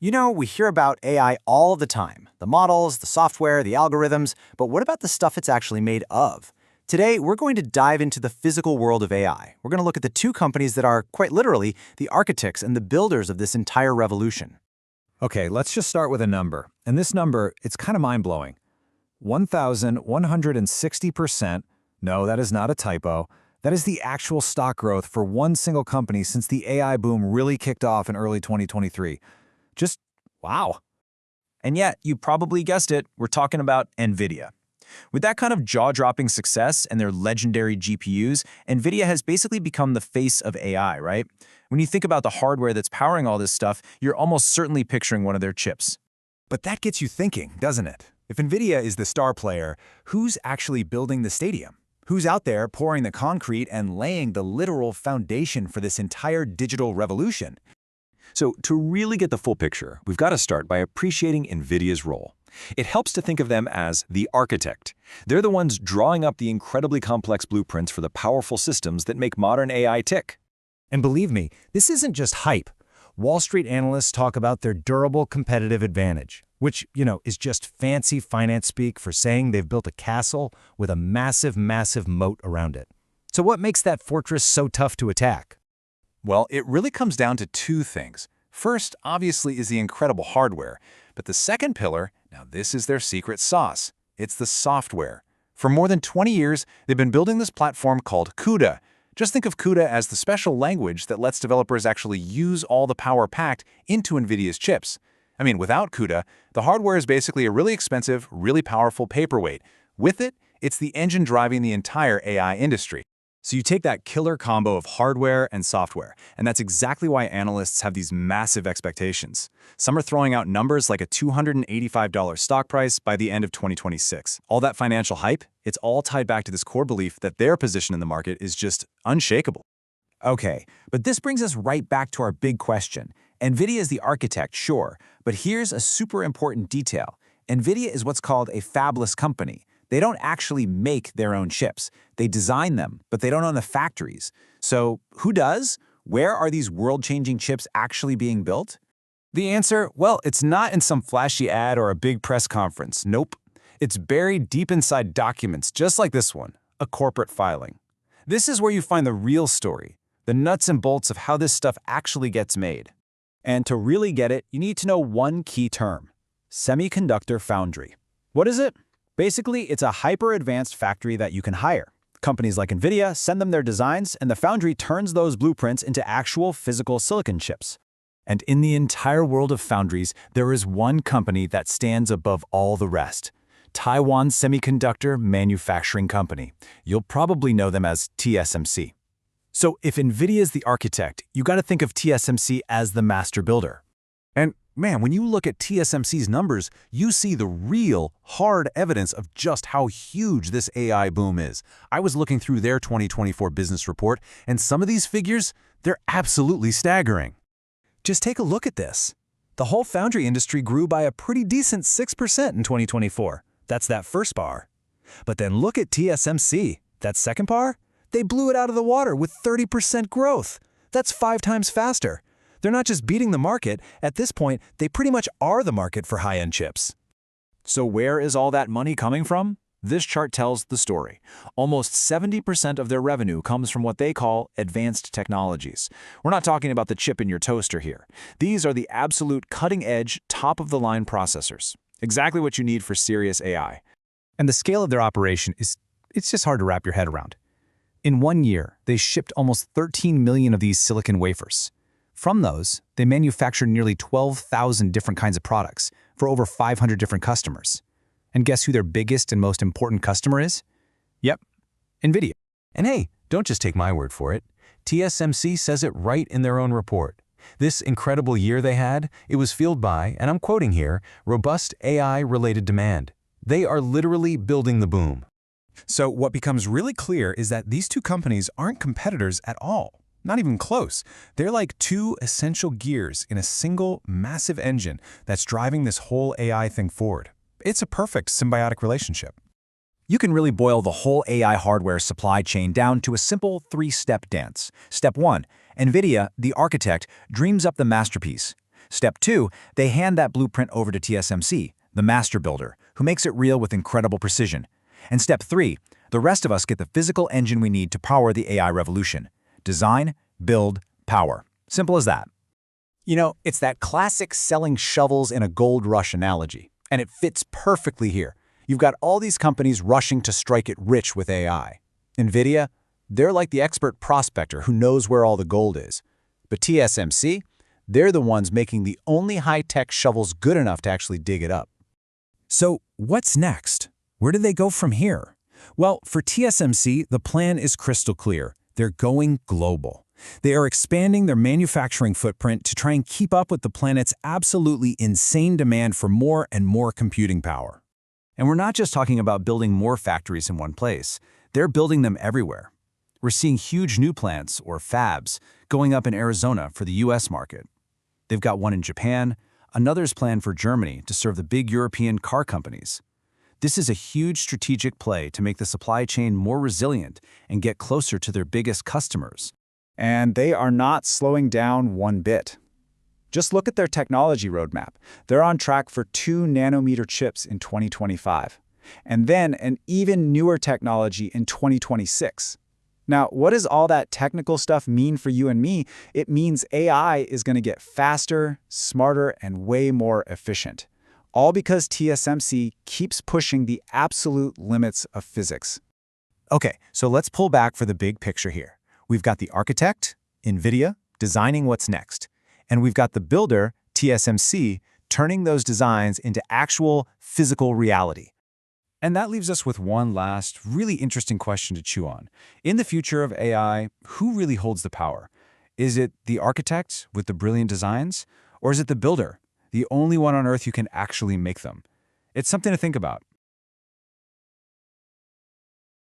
We hear about AI all the time. The models, the software, the algorithms, but what about the stuff it's actually made of? Today, we're going to dive into the physical world of AI. We're going to look at the two companies that are, quite literally, the architects and the builders of this entire revolution. Okay, let's just start with a number. And this number, it's kind of mind-blowing. 1,160%. No, that is not a typo. That is the actual stock growth for one single company since the AI boom really kicked off in early 2023. Just wow. And yet, you probably guessed it, we're talking about NVIDIA. With that kind of jaw-dropping success and their legendary GPUs, NVIDIA has basically become the face of AI, right? When you think about the hardware that's powering all this stuff, you're almost certainly picturing one of their chips. But that gets you thinking, doesn't it? If NVIDIA is the star player, who's actually building the stadium? Who's out there pouring the concrete and laying the literal foundation for this entire digital revolution? So to really get the full picture, we've got to start by appreciating NVIDIA's role. It helps to think of them as the architect. They're the ones drawing up the incredibly complex blueprints for the powerful systems that make modern AI tick. And believe me, this isn't just hype. Wall Street analysts talk about their durable competitive advantage, which, is just fancy finance speak for saying they've built a castle with a massive, massive moat around it. So what makes that fortress so tough to attack? Well, it really comes down to two things. First, obviously, is the incredible hardware. But the second pillar, now this is their secret sauce. It's the software. For more than 20 years, they've been building this platform called CUDA. Just think of CUDA as the special language that lets developers actually use all the power packed into NVIDIA's chips. I mean, without CUDA, the hardware is basically a really expensive, really powerful paperweight. With it, it's the engine driving the entire AI industry. So you take that killer combo of hardware and software, and that's exactly why analysts have these massive expectations. Some are throwing out numbers like a $285 stock price by the end of 2026. All that financial hype, it's all tied back to this core belief that their position in the market is just unshakable. Okay, but this brings us right back to our big question. NVIDIA is the architect, sure, but here's a super important detail. NVIDIA is what's called a fabless company. They don't actually make their own chips. They design them, but they don't own the factories. So who does? Where are these world-changing chips actually being built? The answer, well, it's not in some flashy ad or a big press conference. Nope. It's buried deep inside documents just like this one, a corporate filing. This is where you find the real story, the nuts and bolts of how this stuff actually gets made. And to really get it, you need to know one key term: semiconductor foundry. What is it? Basically, it's a hyper-advanced factory that you can hire. Companies like NVIDIA send them their designs, and the foundry turns those blueprints into actual physical silicon chips. And in the entire world of foundries, there is one company that stands above all the rest: Taiwan Semiconductor Manufacturing Company. You'll probably know them as TSMC. So if NVIDIA is the architect, you got to think of TSMC as the master builder. And man, when you look at TSMC's numbers, you see the real, hard evidence of just how huge this AI boom is. I was looking through their 2024 business report, and some of these figures, they're absolutely staggering. Just take a look at this. The whole foundry industry grew by a pretty decent 6% in 2024. That's that first bar. But then look at TSMC. That second bar? They blew it out of the water with 30% growth. That's 5 times faster. They're not just beating the market. At this point, they pretty much are the market for high-end chips. So where is all that money coming from? This chart tells the story. Almost 70% of their revenue comes from what they call advanced technologies. We're not talking about the chip in your toaster here. These are the absolute cutting-edge, top-of-the-line processors. Exactly what you need for serious AI. And the scale of their operation it's just hard to wrap your head around. In 1 year, they shipped almost 13 million of these silicon wafers. From those, they manufactured nearly 12,000 different kinds of products for over 500 different customers. And guess who their biggest and most important customer is? Yep, NVIDIA. And hey, don't just take my word for it. TSMC says it right in their own report. This incredible year they had, it was fueled by, and I'm quoting here, robust AI-related demand. They are literally building the boom. So what becomes really clear is that these two companies aren't competitors at all. Not even close. They're like two essential gears in a single, massive engine that's driving this whole AI thing forward. It's a perfect symbiotic relationship. You can really boil the whole AI hardware supply chain down to a simple 3-step dance. Step 1, NVIDIA, the architect, dreams up the masterpiece. Step 2, they hand that blueprint over to TSMC, the master builder, who makes it real with incredible precision. And Step 3, the rest of us get the physical engine we need to power the AI revolution. Design, build, power. Simple as that. You know, it's that classic selling shovels in a gold rush analogy, and it fits perfectly here. You've got all these companies rushing to strike it rich with AI. NVIDIA, they're like the expert prospector who knows where all the gold is. But TSMC, they're the ones making the only high-tech shovels good enough to actually dig it up. So what's next? Where do they go from here? Well, for TSMC, the plan is crystal clear. They're going global. They are expanding their manufacturing footprint to try and keep up with the planet's absolutely insane demand for more and more computing power. And we're not just talking about building more factories in one place. They're building them everywhere. We're seeing huge new plants, or fabs, going up in Arizona for the US market. They've got one in Japan, another's planned for Germany to serve the big European car companies. This is a huge strategic play to make the supply chain more resilient and get closer to their biggest customers. And they are not slowing down one bit. Just look at their technology roadmap. They're on track for 2-nanometer chips in 2025, and then an even newer technology in 2026. Now, what does all that technical stuff mean for you and me? It means AI is going to get faster, smarter, and way more efficient. All because TSMC keeps pushing the absolute limits of physics. Okay, so let's pull back for the big picture here. We've got the architect, NVIDIA, designing what's next. And we've got the builder, TSMC, turning those designs into actual physical reality. And that leaves us with one last, really interesting question to chew on. In the future of AI, who really holds the power? Is it the architect with the brilliant designs? Or is it the builder, the only one on Earth who can actually make them? It's something to think about.